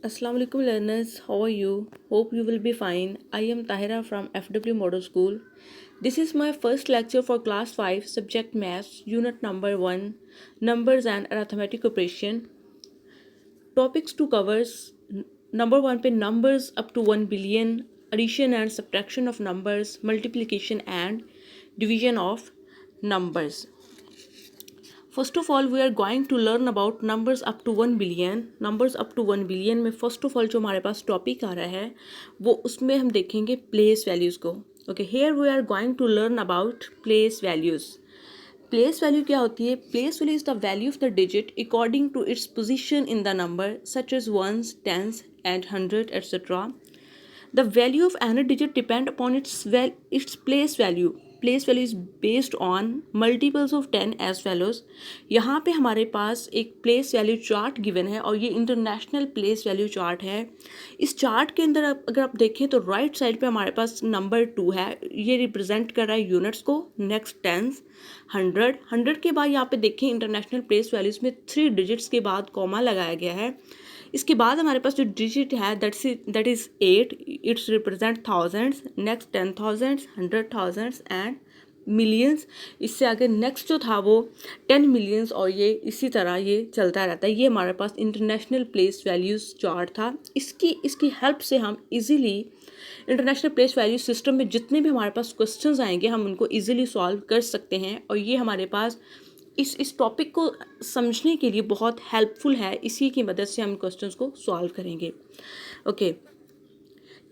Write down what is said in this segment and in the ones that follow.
Assalamu alaikum learners, how are you? Hope you will be fine. I am Tahira from FW Model School. This is my first lecture for class 5 subject maths unit number 1 numbers and arithmetic operation. Topics to covers number 1 पे numbers up to 1 billion, addition and subtraction of numbers, multiplication and division of numbers. First of all we are going to learn about numbers up to 1 billion. Numbers up to 1 billion में first of all जो हमारे पास topic आ रहा है वो उसमें हम देखेंगे place values को. Okay, here we are going to learn about place values. Place value क्या होती है? Place value is the value of the digit according to its position in the number such as ones, tens and hundred etcetera. The value of any digit depend upon its place value. Place value is based on multiples of 10 as follows. यहाँ पे हमारे पास एक place value chart given है और ये international place value chart है. इस chart के अंदर अगर आप देखें तो राइट साइड पे हमारे पास नंबर 2 है. ये रिप्रेजेंट कर रहा है यूनिट्स को. नेक्स्ट टेंस, हंड्रेड के बाद यहाँ पे देखें इंटरनेशनल प्लेस वैल्यूज़ में 3 डिजिट्स के बाद कॉमा लगाया गया है. इसके बाद हमारे पास जो डिजिट है that is 8. It's represent thousands. Next 10,000, 100,000 and millions. इससे आगे नेक्स्ट जो था वो 10 मिलियंस और ये इसी तरह ये चलता रहता है. ये हमारे पास इंटरनेशनल प्लेस वैल्यूज़ चार्ट था. इसकी हेल्प से हम easily international place value system में जितने भी हमारे पास क्वेश्चंस आएंगे हम उनको इजीली सॉल्व कर सकते हैं. और ये हमारे पास इस टॉपिक को समझने के लिए बहुत हेल्पफुल है. इसी की मदद से हम क्वेश्चंस को सॉल्व करेंगे. ओके,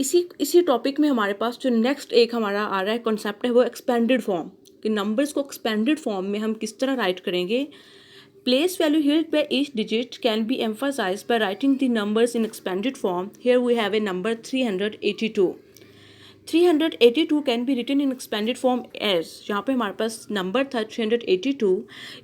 इसी टॉपिक में हमारे पास जो नेक्स्ट एक हमारा आ रहा है कॉन्सेप्ट है वो एक्सपेंडेड फॉर्म. कि नंबर्स को एक्सपेंडेड फॉर्म में हम किस तरह राइट करेंगे. Place value held by each digit can be emphasized by writing the numbers in expanded form. Here we have a number 382. 382 can be written in expanded form as. यहाँ पे हमारे पास number था 382.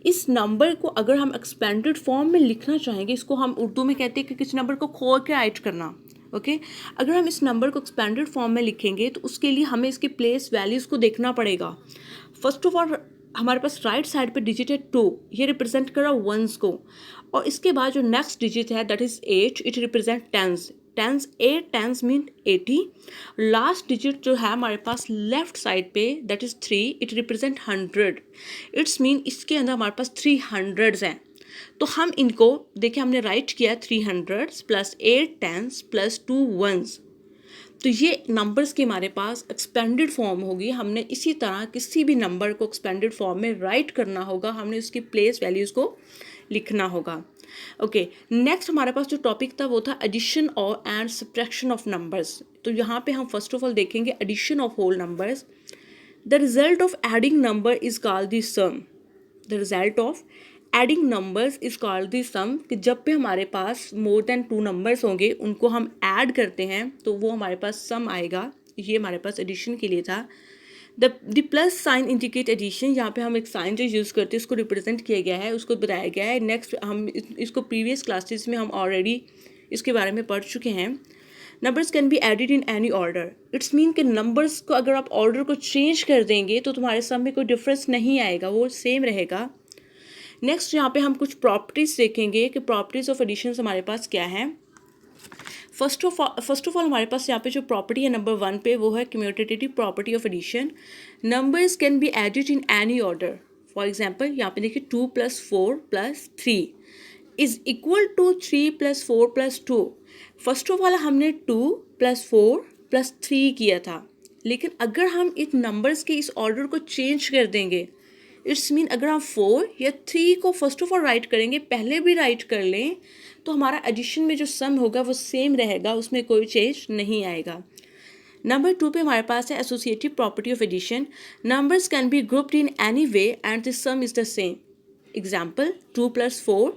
इस नंबर को अगर हम expanded form में लिखना चाहेंगे, इसको हम उर्दू में कहते हैं कि किसी नंबर को खोल के राइट करना. ओके, अगर हम इस नंबर को एक्सपेंडेड फॉर्म में लिखेंगे तो उसके लिए हमें इसके प्लेस वैल्यूज़ को देखना पड़ेगा. फर्स्ट ऑफ ऑल हमारे पास राइट साइड पे डिजिट है 2. ये रिप्रेजेंट कर रहा है वंस को. और इसके बाद जो नेक्स्ट डिजिट है that is 8. It represent tens. Tens 8 tens mean 80. Last digit जो है हमारे पास लेफ्ट साइड पे that is 3. It represent 100. It's mean इसके अंदर हमारे पास 300 हैं. तो हम इनको देखिए हमने राइट किया 300 प्लस 8 टेंस प्लस 2 वंस. तो ये नंबर्स की हमारे पास एक्सपेंडेड फॉर्म होगी. हमने इसी तरह किसी भी नंबर को एक्सपेंडेड फॉर्म में राइट करना होगा. हमने उसकी प्लेस वैल्यूज़ को लिखना होगा. ओके, नेक्स्ट हमारे पास जो टॉपिक था वो था एडिशन और एंड सब्ट्रैक्शन ऑफ नंबर्स. तो यहाँ पे हम फर्स्ट ऑफ ऑल देखेंगे addition of whole numbers. The result of adding number is called the sum. The result of adding numbers is called the sum. कि जब भी हमारे पास मोर देन 2 नंबर्स होंगे उनको हम ऐड करते हैं तो वो हमारे पास सम आएगा. ये हमारे पास एडिशन के लिए था. The plus sign indicate addition. यहाँ पे हम एक साइन जो यूज़ करते हैं उसको रिप्रेजेंट किया गया है, उसको बताया गया है. नेक्स्ट हम इसको प्रीवियस क्लासेस में हम ऑलरेडी इसके बारे में पढ़ चुके हैं. Numbers can be added in any order. It's mean कि नंबर्स को अगर आप ऑर्डर को चेंज कर देंगे तो तुम्हारे सम में कोई डिफरेंस नहीं आएगा, वो सेम रहेगा. नेक्स्ट यहाँ पे हम कुछ प्रॉपर्टीज़ देखेंगे कि प्रॉपर्टीज़ ऑफ एडिशन हमारे पास क्या है. फर्स्ट ऑफ ऑल हमारे पास यहाँ पे जो प्रॉपर्टी है नंबर 1 पे वो है commutative property of addition. Numbers can be added in any order. For example यहाँ पे देखिए 2 + 4 + 3 is equal to 3 + 4 + 2. First of all हमने 2 + 4 + 3 किया था. लेकिन अगर हम इन नंबर्स के इस ऑर्डर को चेंज कर देंगे, इट्स मीन अगर हम 4 या 3 को फर्स्ट ऑफ ऑल राइट करेंगे, पहले भी राइट कर लें, तो हमारा एडिशन में जो सम होगा वो सेम रहेगा, उसमें कोई चेंज नहीं आएगा. नंबर 2 पे हमारे पास है associative property of addition. Numbers can be grouped in any way and the sum is the same. Example 2 + 4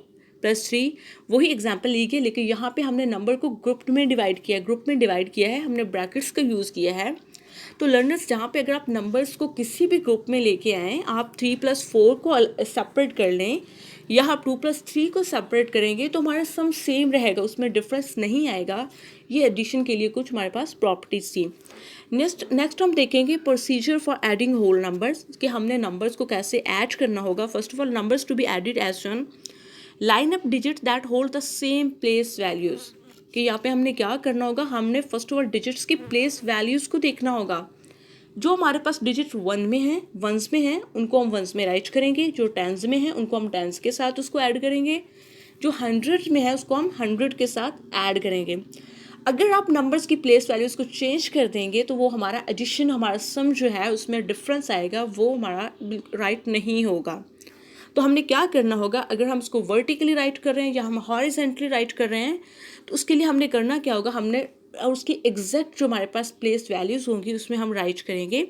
+ 3 वही एग्जाम्पल लीजिए, लेकिन यहाँ पे हमने नंबर को ग्रुप में डिवाइड किया है. हमने ब्रैकेट्स का यूज़ किया है. तो लर्नर्स जहाँ पे अगर आप नंबर्स को किसी भी ग्रुप में लेके आएँ, आप 3 + 4 को सेपरेट कर लें या आप 2 + 3 को सेपरेट करेंगे तो हमारा सम सेम रहेगा, उसमें डिफरेंस नहीं आएगा. ये एडिशन के लिए कुछ हमारे पास प्रॉपर्टीज थी. नेक्स्ट हम देखेंगे procedure for adding whole numbers. कि हमने नंबर्स को कैसे ऐड करना होगा. First of all numbers to be added as one line up digits that hold the same place values. कि यहाँ पे हमने क्या करना होगा, हमने फर्स्ट ऑफ ऑल डिजिट्स की प्लेस वैल्यूज़ को देखना होगा। जो हमारे पास डिजिट वंस में हैं उनको हम वंस में राइट करेंगे, जो टेंस में हैं उनको हम टेंस के साथ उसको ऐड करेंगे, जो 100 में है उसको हम 100 के साथ ऐड करेंगे। अगर आप नंबर्स की प्लेस वैल्यूज़ को चेंज कर देंगे तो वो हमारा एडिशन, हमारा सम जो है उसमें डिफरेंस आएगा, वो हमारा राइट नहीं होगा। तो हमने क्या करना होगा, अगर हम उसको वर्टिकली राइट कर रहे हैं या हम हॉरिजॉन्टली राइट कर रहे हैं तो उसके लिए हमने करना क्या होगा, हमने उसकी एग्जैक्ट जो हमारे पास प्लेस वैल्यूज़ होंगी उसमें हम राइट करेंगे।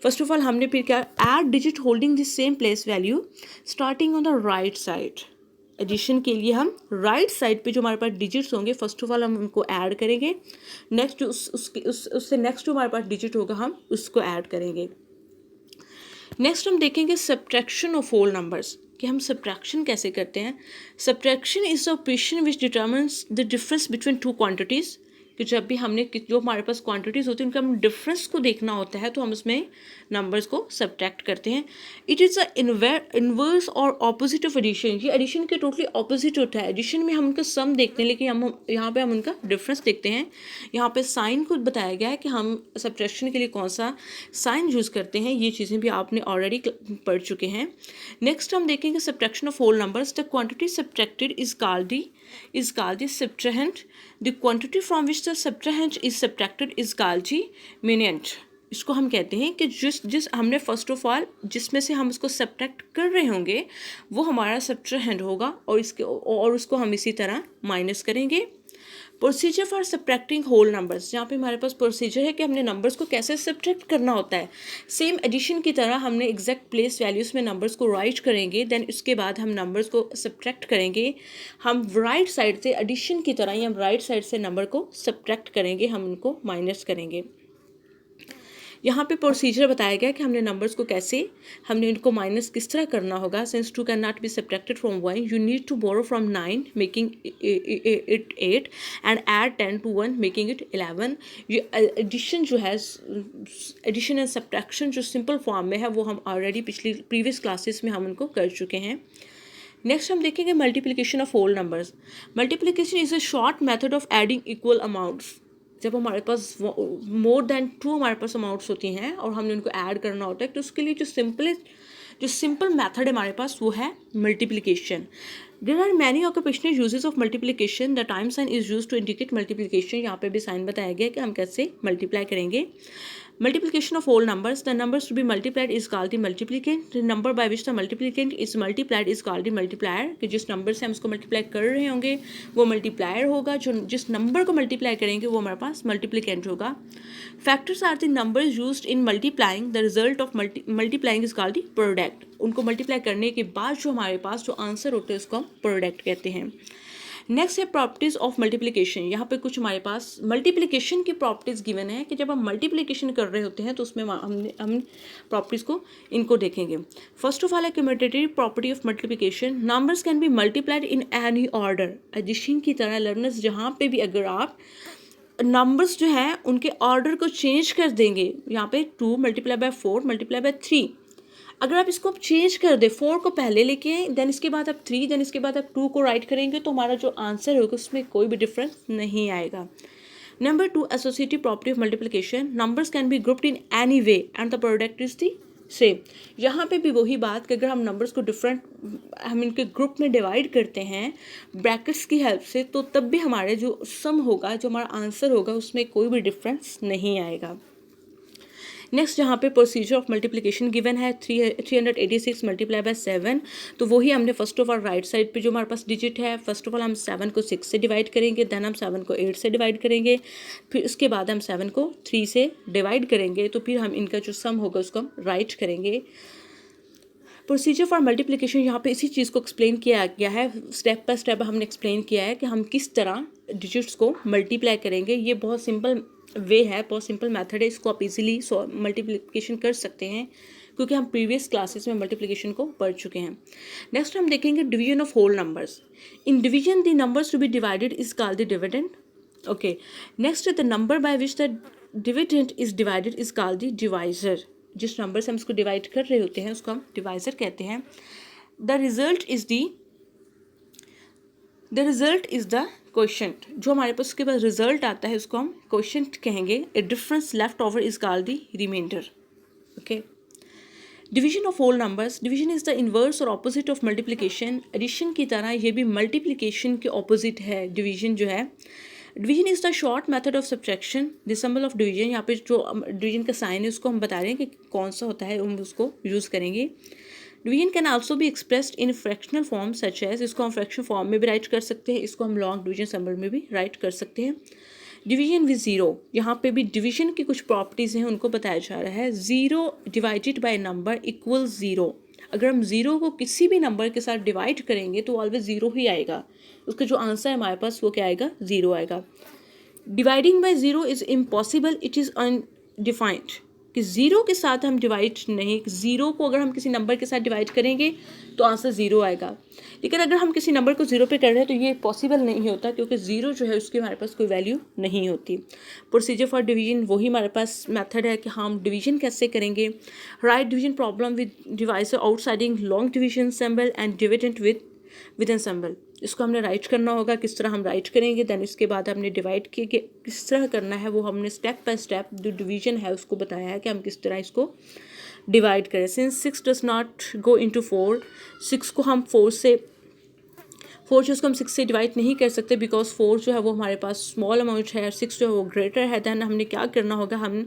फर्स्ट ऑफ ऑल हमने फिर क्या, add digit holding this same place value starting on the right side. Addition के लिए हम राइट साइड पे जो हमारे पास डिजिट्स होंगे फर्स्ट ऑफ ऑल हम उनको ऐड करेंगे, नेक्स्ट उससे नेक्स्ट जो हमारे पास डिजिट होगा हम उसको ऐड करेंगे। नेक्स्ट हम देखेंगे सब्ट्रैक्शन ऑफ होल नंबर्स, कि हम सब्ट्रैक्शन कैसे करते हैं। Subtraction is the operation which determines the difference between two quantities, कि जब भी हमने जो हमारे पास क्वांटिटीज़ होती हैं उनका हम डिफरेंस को देखना होता है तो हम उसमें नंबर्स को सब्ट्रैक्ट करते हैं। इट इज़ अ इनवर्स और ऑपोजिट ऑफ एडिशन, ये एडिशन के टोटली ऑपोजिट होता है। एडिशन में हम उनका सम देखते हैं लेकिन हम यहाँ पे हम उनका डिफरेंस देखते हैं। यहाँ पे साइन को बताया गया है कि हम सब्ट्रैक्शन के लिए कौन सा साइन यूज़ करते हैं, ये चीज़ें भी आपने ऑलरेडी पढ़ चुके हैं। नेक्स्ट हम देखेंगे subtraction of whole numbers. The quantity subtracted is called the subtrahend. The quantity from which the subtrahend is subtracted is called the minuend. इसको हम कहते हैं कि जिस हमने फर्स्ट ऑफ ऑल जिसमें से हम उसको सब्ट्रैक्ट कर रहे होंगे वो हमारा सब्ट्रैहेंड होगा, और उसको हम इसी तरह माइनस करेंगे। Procedure for subtracting whole numbers, जहाँ पे हमारे पास प्रोसीजर है कि हमने नंबर्स को कैसे सब्ट्रैक्ट करना होता है। सेम एडिशन की तरह हमने एग्जैक्ट प्लेस वैल्यूज़ में नंबर्स को राइट करेंगे, देन उसके बाद हम नंबर्स को सब्ट्रैक्ट करेंगे। हम राइट साइड से एडिशन की तरह ही हम राइट साइड से नंबर को सब्ट्रैक्ट करेंगे, हम उनको माइनस करेंगे। यहाँ पे प्रोसीजर बताया गया कि हमने नंबर्स को कैसे, हमने इनको माइनस किस तरह करना होगा। Since 2 can not be subtracted from 1, you need to borrow from 9 making it 8 and add 10 to 1 making it 11। ये एडिशन जो है, एडिशन एंड सब्ट्रैक्शन जो सिंपल फॉर्म में है वो हम ऑलरेडी प्रीवियस क्लासेस में हम उनको कर चुके हैं। नेक्स्ट हम देखेंगे multiplication of whole numbers. Multiplication is a short method of adding equal amounts. जब हमारे पास मोर देन 2 हमारे पास अमाउंट्स होती हैं और हमने उनको ऐड करना होता है तो उसके लिए जो सिंपल मेथड है हमारे पास वो है multiplication. There are many occupational uses of multiplication. The time sign is use to indicate multiplication. यहाँ पे भी साइन बताया गया कि हम कैसे मल्टीप्लाई करेंगे। Multiplication of whole numbers. The numbers to be multiplied is called the multiplicand. The number by which the multiplicand is multiplied is called the multiplier. कि जिस नंबर से हम उसको मल्टीप्लाई कर रहे होंगे वो मल्टीप्लायर होगा, जो जिस नंबर को मल्टीप्लाई करेंगे वो हमारे पास मल्टीप्लिकेंट होगा। Factors are the numbers used in multiplying. The result of multiplying is called the product. उनको मल्टीप्लाई करने के बाद जो हमारे पास जो आंसर होते हैं उसको हम प्रोडक्ट कहते हैं। नेक्स्ट है प्रॉपर्टीज़ ऑफ मल्टीप्लिकेशन। यहाँ पे कुछ हमारे पास मल्टीप्लिकेशन की प्रॉपर्टीज़ गिवन है कि जब हम मल्टीप्लिकेशन कर रहे होते हैं तो उसमें हम प्रॉपर्टीज़ को इनको देखेंगे। फर्स्ट ऑफ ऑल है commutative property of multiplication. Numbers can be multiplied in any order. Addition की तरह लर्नर्स जहाँ पे भी अगर आप नंबर्स जो हैं उनके ऑर्डर को चेंज कर देंगे, यहाँ पे 2 मल्टीप्लाई बाय 4 मल्टीप्लाई बाय 3, अगर आप इसको चेंज कर दे, 4 को पहले लेके आए, देन इसके बाद आप 3, देन इसके बाद आप 2 को राइट करेंगे तो हमारा जो आंसर होगा उसमें कोई भी डिफरेंस नहीं आएगा। Number 2, associative property of multiplication. Numbers can be grouped in any way and the product is the same. यहाँ पे भी वही बात कि अगर हम नंबर्स को हम इनके ग्रुप में डिवाइड करते हैं ब्रैकेट्स की हेल्प से तो तब भी हमारे जो सम होगा, जो हमारा आंसर होगा उसमें कोई भी डिफरेंस नहीं आएगा। नेक्स्ट यहाँ पे प्रोसीजर ऑफ मल्टीप्लिकेशन गिवन है 386 मल्टीप्लाई बाय 7। तो वही हमने first of all right side पे जो हमारे पास डिजिट है, फर्स्ट ऑफ ऑल हम 7 को 6 से डिवाइड करेंगे, देन हम 7 को 8 से डिवाइड करेंगे, फिर उसके बाद हम 7 को 3 से डिवाइड करेंगे, तो फिर हम इनका जो सम होगा उसको हम राइट करेंगे। प्रोसीजर फॉर मल्टीप्लिकेशन, यहाँ पे इसी चीज़ को एक्सप्लेन किया गया है, स्टेप बाय स्टेप हमने एक्सप्लेन किया है कि हम किस तरह डिजिट्स को मल्टीप्लाई करेंगे। ये बहुत सिंपल वे है, बहुत सिंपल मेथड है, इसको आप इजीली मल्टीप्लिकेशन कर सकते हैं क्योंकि हम प्रीवियस क्लासेस में मल्टीप्लिकेशन को पढ़ चुके हैं। नेक्स्ट हम देखेंगे division of whole numbers. In division the numbers to be divided is called the dividend. Okay, next the number by which the dividend is divided is called the divisor. जिस number से हम उसको divide कर रहे होते हैं उसको हम डिवाइजर कहते हैं। द रिजल्ट इज द क्वेश्चंट, जो हमारे पास उसके बाद रिजल्ट आता है उसको हम क्वेश्चंट कहेंगे. A difference left over is called the remainder. Okay. Division of whole numbers. Division is the inverse और ऑपोजिट ऑफ मल्टीप्लिकेशन. एडिशन की तरह ये भी मल्टीप्लिकेशन के ऑपोजिट है डिवीजन जो है. Division is the short method of subtraction. The symbol of division, यहाँ पे जो डिवीजन का साइन है उसको हम बता रहे हैं कि कौन सा होता है, हम उसको यूज़ करेंगे. Division can also be expressed in fractional form such as. इसको हम फ्रैक्शन फॉर्म में भी राइट कर सकते हैं, इसको हम लॉन्ग डिवीजन सिंबल में भी राइट कर सकते हैं. डिवीजन विद ज़ीरो, यहाँ पे भी डिवीजन की कुछ प्रॉपर्टीज़ हैं उनको बताया जा रहा है. Zero divided by number equal zero. अगर हम ज़ीरो को किसी भी नंबर के साथ डिवाइड करेंगे तो ऑलवेज ज़ीरो ही आएगा. उसका जो आंसर है हमारे पास वो क्या आएगा, ज़ीरो आएगा. Dividing by zero is impossible, it is undefined. कि ज़ीरो के साथ हम डिवाइड नहीं, ज़ीरो को अगर हम किसी नंबर के साथ डिवाइड करेंगे तो आंसर ज़ीरो आएगा. लेकिन अगर हम किसी नंबर को ज़ीरो पे कर रहे हैं तो ये पॉसिबल नहीं होता, क्योंकि ज़ीरो जो है उसकी हमारे पास कोई वैल्यू नहीं होती. प्रोसीजर फॉर डिवीजन वही हमारे पास मेथड है कि हम डिवीजन कैसे करेंगे. Write division problem with divisor outside in long division symbol and dividend within symbol. इसको हमने राइट करना होगा. किस तरह हम राइट करेंगे, देन इसके बाद हमने डिवाइड किए कि किस तरह करना है वो हमने स्टेप बाय स्टेप जो डिवीजन है उसको बताया है कि हम किस तरह इसको डिवाइड करें. Since 6 does not go into 4, 6 को हम 4 जो उसको हम 6 से डिवाइड नहीं कर सकते, बिकॉज 4 जो है वो हमारे पास स्मॉल अमाउंट है, 6 जो है वो ग्रेटर है. देन हमने क्या करना होगा, हम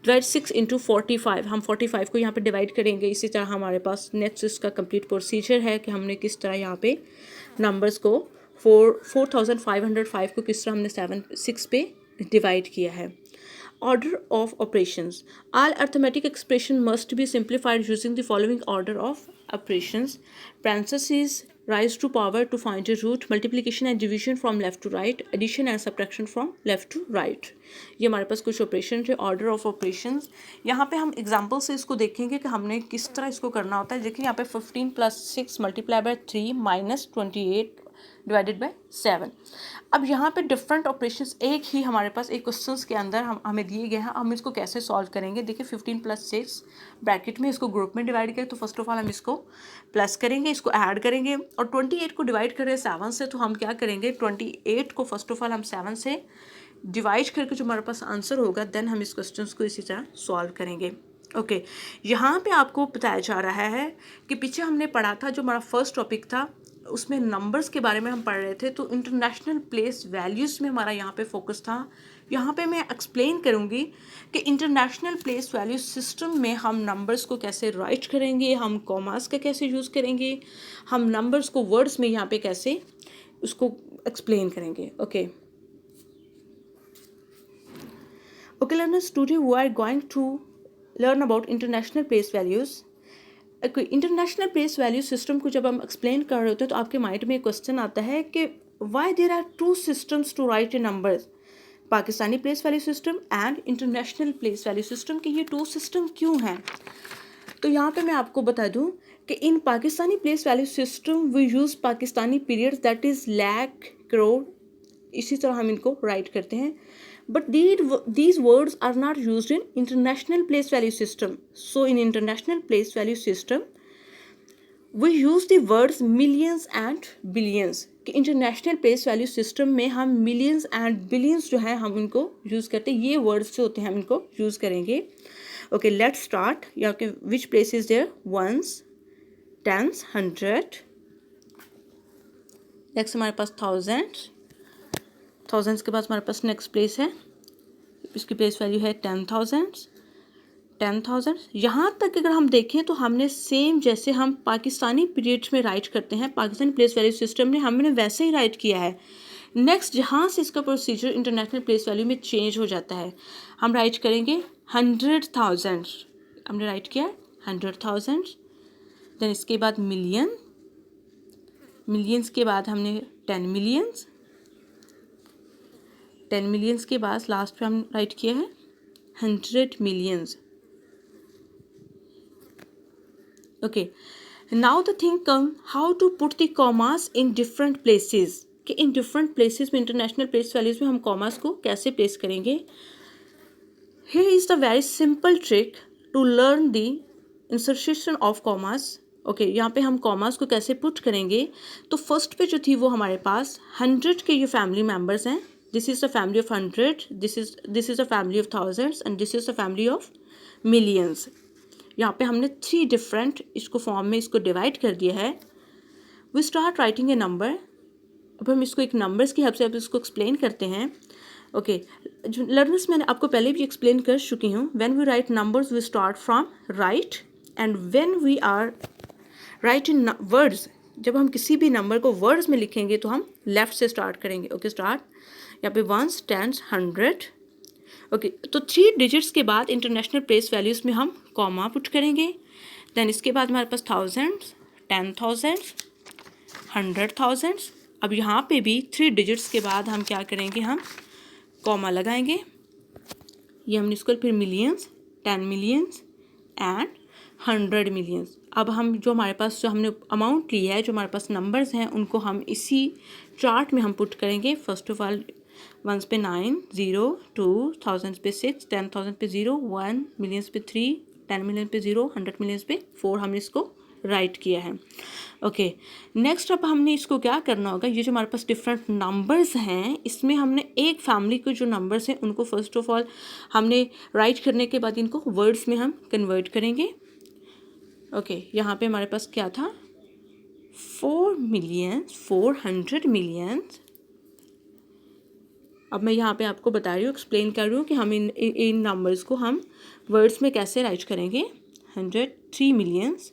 डिवाइड 6 इंटू 45, हम 45 को यहाँ पे डिवाइड करेंगे. इसी तरह हमारे पास नेक्स्ट इसका कंप्लीट प्रोसीजर है कि हमने किस तरह यहाँ पे नंबर्स को 4505 को किस तरह हमने 6 पे डिवाइड किया है. Order of operations. All arithmetic expression must be simplified using the following order of operations. Parentheses, rise to power to find a root, multiplication and division from left to right, addition and subtraction from left to right. ये हमारे पास कुछ operation है, order of operations. यहाँ पे हम example से इसको देखेंगे कि हमने किस तरह इसको करना होता है. देखिए यहाँ पे 15 + 6 multiply by 3 minus 28 divided by 7. अब यहाँ पे डिफरेंट ऑपरेशंस एक ही हमारे पास एक क्वेश्चंस के अंदर हमें दिए गए हैं. हम इसको कैसे सॉल्व करेंगे. देखिए 15 + 6 ब्रैकेट में इसको ग्रुप में डिवाइड करें तो फर्स्ट ऑफ ऑल हम इसको प्लस करेंगे, इसको ऐड करेंगे. और 28 को डिवाइड करें 7 से तो हम क्या करेंगे, 28 को फर्स्ट ऑफ ऑल हम 7 से डिवाइड करके जो हमारे पास आंसर होगा देन हम इस क्वेश्चन को इसी तरह सॉल्व करेंगे. ओके. यहाँ पे आपको बताया जा रहा है कि पीछे हमने पढ़ा था, जो हमारा फर्स्ट टॉपिक था उसमें नंबर्स के बारे में हम पढ़ रहे थे, तो इंटरनेशनल प्लेस वैल्यूज़ में हमारा यहाँ पे फोकस था. यहाँ पे मैं एक्सप्लेन करूँगी कि इंटरनेशनल प्लेस वैल्यू सिस्टम में हम नंबर्स को कैसे राइट करेंगे, हम कॉमास का कैसे यूज़ करेंगे, हम नंबर्स को वर्ड्स में यहाँ पे कैसे उसको एक्सप्लेन करेंगे. Okay okay learners, today we are going to learn about international place values. International place value system को जब हम एक्सप्लेन कर रहे होते हैं तो आपके माइंड में एक क्वेश्चन आता है कि why there are two systems to write a numbers, Pakistani place value system and international place value system, कि ये 2 सिस्टम क्यों हैं. तो यहाँ पे मैं आपको बता दूँ कि in Pakistani place value system we use Pakistani periods that is lakh, crore, इसी तरह हम इनको राइट करते हैं. But these words are not used in international place value system. So in international place value system, we use the words millions and billions. कि international place value system में हम millions and billions जो है हम इनको use करते हैं. ये words जो होते हैं हम इनको use करेंगे. Okay, let's start. यहाँ के which place is there? Ones, tens, 100. Next हमारे पास thousands. थाउजेंड्स के बाद हमारे पास नेक्स्ट प्लेस है, इसकी प्लेस वैल्यू है 10,000. यहाँ तक अगर हम देखें तो हमने सेम जैसे हम पाकिस्तानी पीरियड्स में राइट करते हैं पाकिस्तानी प्लेस वैल्यू सिस्टम में हमने वैसे ही राइट किया है. नेक्स्ट जहाँ से इसका प्रोसीजर इंटरनेशनल प्लेस वैल्यू में चेंज हो जाता है, हम राइट करेंगे 100,000. हमने राइट किया 100,000. देन इसके बाद मिलियंस के बाद हमने 10 मिलियंस. 10 मिलियंस के बाद लास्ट पे हम राइट किया है 100 millions. Okay, now the thing come how to put the commas in different places, कि इन डिफरेंट प्लेसेस में इंटरनेशनल प्लेस वैल्यूज में हम कॉमास को कैसे प्लेस करेंगे. Here is the very simple trick to learn the insertion of commas. Okay, यहाँ पे हम कॉमास को कैसे पुट करेंगे, तो फर्स्ट पे जो थी वो हमारे पास 100 के ये फैमिली मेम्बर्स हैं. This is the family of 100, this is the family of thousands and this is the family of millions. यहाँ पे हमने 3 डिफरेंट इसको फॉर्म में इसको डिवाइड कर दिया है. We start writing a number. अब हम इसको एक नंबर्स की हेल्प से अब इसको एक्सप्लेन करते हैं. ओके लर्नर्स, मैंने आपको पहले भी एक्सप्लेन कर चुकी हूँ. When we write numbers we start from right end when we are write in words, जब हम किसी भी नंबर को वर्ड्स में लिखेंगे तो हम लेफ्ट से स्टार्ट करेंगे. Okay start. यहाँ पे 1s 10s 100. ओके तो 3 डिजिट्स के बाद इंटरनेशनल प्लेस वैल्यूज़ में हम कॉमा पुट करेंगे. देन इसके बाद हमारे पास थाउजेंड्स, 10,000, 100,000. अब यहाँ पे भी 3 डिजिट्स के बाद हम क्या करेंगे, हम कॉमा लगाएंगे. ये हमने इसको फिर मिलियंस, 10 मिलियंस एंड 100 मिलियंस. अब हम जो हमारे पास जो हमने अमाउंट लिया है, जो हमारे पास नंबर्स हैं, उनको हम इसी चार्ट में हम पुट करेंगे. फर्स्ट ऑफ ऑल 1s पे 9 0 2, 1000s पे 6, 10,000 पे 0 1, मिलियंस पे 3, 10 मिलियन पे 0, 100 मिलियंस पे 4 हमने इसको राइट किया है. ओके नेक्स्ट अब हमने इसको क्या करना होगा, ये जो हमारे पास डिफरेंट नंबर्स हैं, इसमें हमने एक फैमिली के जो नंबर्स हैं उनको फर्स्ट ऑफ ऑल हमने राइट करने के बाद इनको वर्ड्स में हम कन्वर्ट करेंगे. ओके यहाँ पे हमारे पास क्या था, 400 मिलियंस. अब मैं यहाँ पे आपको बता रही हूँ, एक्सप्लेन कर रही हूँ कि हम इन नंबर्स को हम वर्ड्स में कैसे राइट करेंगे. 103 मिलियंस